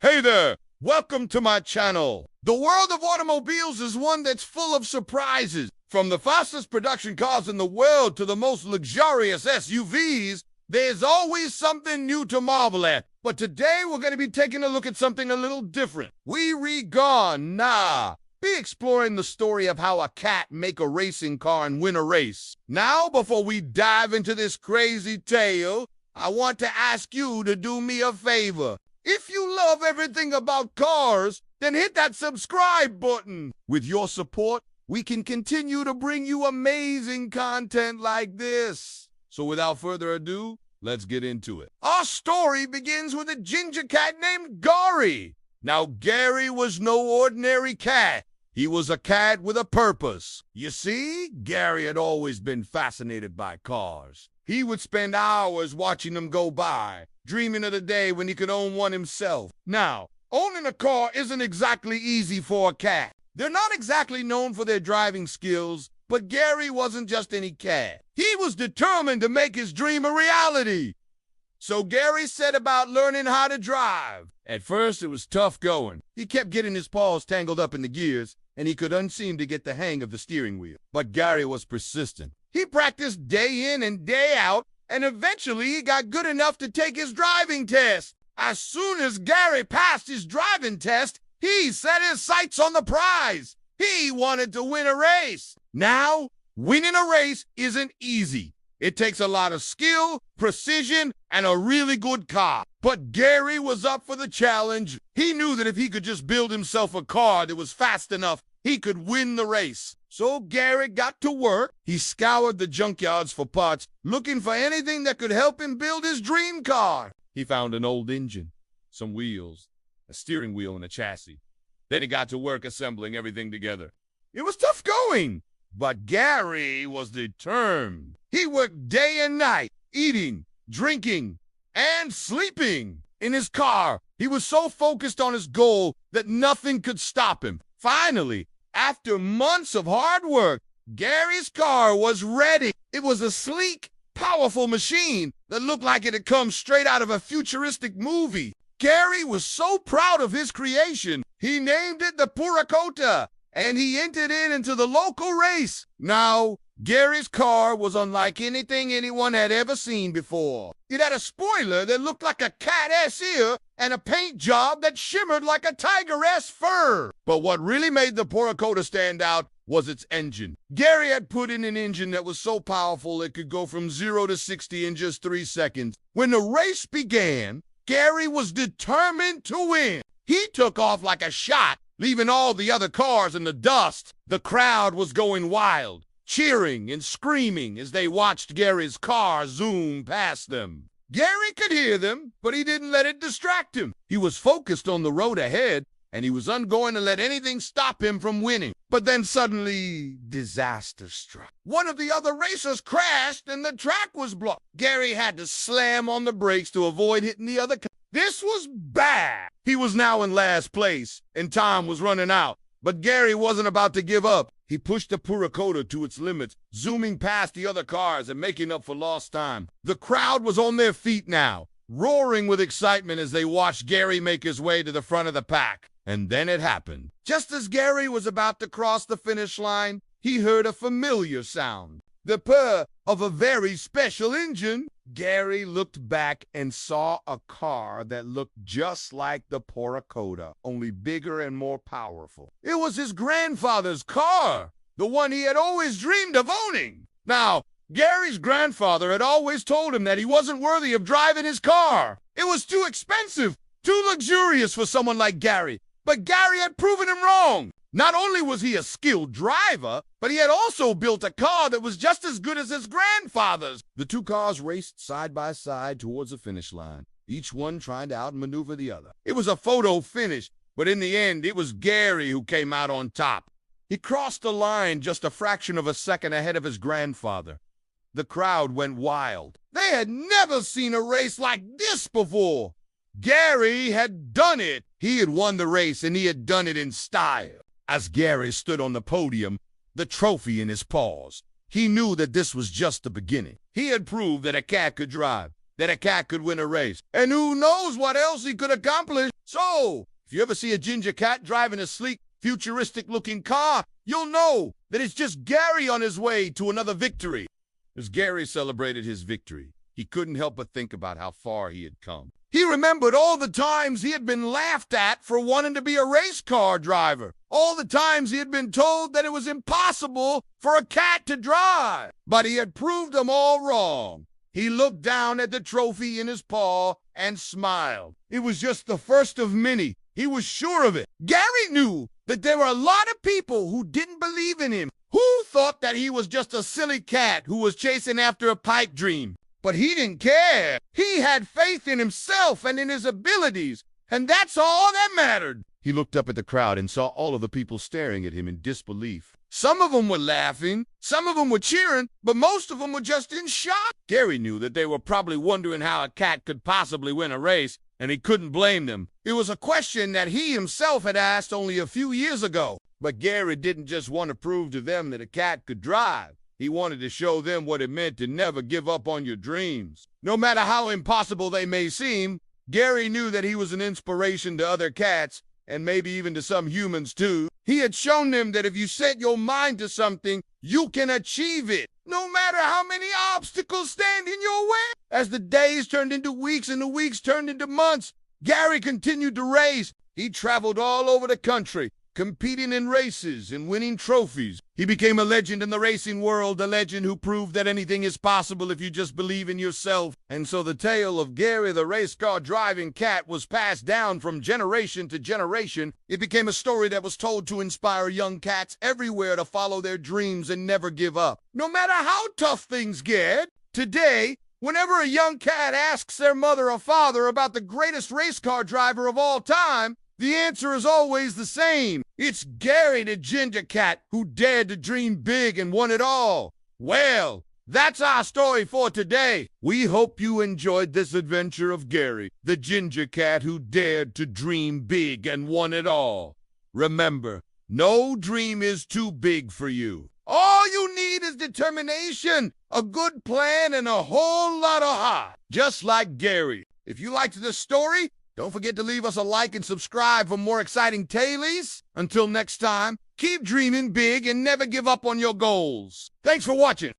Hey there! Welcome to my channel. The world of automobiles is one that's full of surprises. From the fastest production cars in the world to the most luxurious SUVs, there's always something new to marvel at. But today we're going to be taking a look at something a little different. Be exploring the story of how a cat make a racing car and win a race. Now, before we dive into this crazy tale, I want to ask you to do me a favor. If you love everything about cars, then hit that subscribe button. With your support, we can continue to bring you amazing content like this. So without further ado, let's get into it. Our story begins with a ginger cat named Gary. Now, Gary was no ordinary cat. He was a cat with a purpose. You see, Gary had always been fascinated by cars. He would spend hours watching them go by, dreaming of the day when he could own one himself. Now, owning a car isn't exactly easy for a cat. They're not exactly known for their driving skills, but Gary wasn't just any cat. He was determined to make his dream a reality. So Gary set about learning how to drive. At first, it was tough going. He kept getting his paws tangled up in the gears, and he couldn't seem to get the hang of the steering wheel. But Gary was persistent. He practiced day in and day out, and eventually he got good enough to take his driving test. As soon as Gary passed his driving test, he set his sights on the prize. He wanted to win a race. Now, winning a race isn't easy. It takes a lot of skill, precision, and a really good car. But Gary was up for the challenge. He knew that if he could just build himself a car that was fast enough, he could win the race. So Gary got to work. He scoured the junkyards for parts, looking for anything that could help him build his dream car. He found an old engine, some wheels, a steering wheel, and a chassis. Then he got to work assembling everything together. It was tough going, but Gary was determined. He worked day and night, eating, drinking, and sleeping in his car. He was so focused on his goal that nothing could stop him. Finally, after months of hard work, Gary's car was ready. It was a sleek, powerful machine that looked like it had come straight out of a futuristic movie. Gary was so proud of his creation, he named it the purr-fect, and he entered it into the local race. Now, Gary's car was unlike anything anyone had ever seen before. It had a spoiler that looked like a cat-ass ear and a paint job that shimmered like a tiger-ass fur. But what really made the purr-fect stand out was its engine. Gary had put in an engine that was so powerful it could go from 0 to 60 in just 3 seconds. When the race began, Gary was determined to win. He took off like a shot, leaving all the other cars in the dust. The crowd was going wild, cheering and screaming as they watched Gary's car zoom past them. Gary could hear them, but he didn't let it distract him. He was focused on the road ahead, and he was ungoing to let anything stop him from winning. But then suddenly, disaster struck. One of the other racers crashed, and the track was blocked. Gary had to slam on the brakes to avoid hitting the other car. This was bad. He was now in last place, and time was running out. But Gary wasn't about to give up. He pushed the purr-fect to its limits, zooming past the other cars and making up for lost time. The crowd was on their feet now, roaring with excitement as they watched Gary make his way to the front of the pack. And then it happened. Just as Gary was about to cross the finish line, he heard a familiar sound, the purr of a very special engine. Gary looked back and saw a car that looked just like the purr-fect, only bigger and more powerful. It was his grandfather's car, the one he had always dreamed of owning. Now, Gary's grandfather had always told him that he wasn't worthy of driving his car. It was too expensive, too luxurious for someone like Gary. But Gary had proven him wrong. Not only was he a skilled driver, but he had also built a car that was just as good as his grandfather's. The two cars raced side by side towards the finish line, each one trying to outmaneuver the other. It was a photo finish, but in the end, it was Gary who came out on top. He crossed the line just a fraction of a second ahead of his grandfather. The crowd went wild. They had never seen a race like this before. Gary had done it. He had won the race, and he had done it in style. As Gary stood on the podium, the trophy in his paws, he knew that this was just the beginning. He had proved that a cat could drive. that a cat could win a race. And who knows what else he could accomplish. So, if you ever see a ginger cat driving a sleek, futuristic-looking car, you'll know that it's just Gary on his way to another victory. As Gary celebrated his victory, he couldn't help but think about how far he had come. He remembered all the times he had been laughed at for wanting to be a race car driver. All the times he had been told that it was impossible for a cat to drive. But he had proved them all wrong. He looked down at the trophy in his paw and smiled. It was just the first of many. He was sure of it. Gary knew that there were a lot of people who didn't believe in him, who thought that he was just a silly cat who was chasing after a pipe dream. But he didn't care. He had faith in himself and in his abilities, and that's all that mattered. He looked up at the crowd and saw all of the people staring at him in disbelief. Some of them were laughing, some of them were cheering, but most of them were just in shock. Gary knew that they were probably wondering how a cat could possibly win a race, and he couldn't blame them. It was a question that he himself had asked only a few years ago. But Gary didn't just want to prove to them that a cat could drive. He wanted to show them what it meant to never give up on your dreams. No matter how impossible they may seem, Gary knew that he was an inspiration to other cats, and maybe even to some humans too. He had shown them that if you set your mind to something, you can achieve it, no matter how many obstacles stand in your way. As the days turned into weeks and the weeks turned into months, Gary continued to race. He traveled all over the country, competing in races and winning trophies. He became a legend in the racing world, a legend who proved that anything is possible if you just believe in yourself. And so the tale of Gary the race car driving cat was passed down from generation to generation. It became a story that was told to inspire young cats everywhere to follow their dreams and never give up, no matter how tough things get. Today, whenever a young cat asks their mother or father about the greatest race car driver of all time, the answer is always the same. It's Gary the ginger cat who dared to dream big and won it all. Well, that's our story for today. We hope you enjoyed this adventure of Gary, the ginger cat who dared to dream big and won it all. Remember, no dream is too big for you. All you need is determination, a good plan, and a whole lot of heart, just like Gary. If you liked this story, don't forget to leave us a like and subscribe for more exciting tales. Until next time, keep dreaming big and never give up on your goals. Thanks for watching.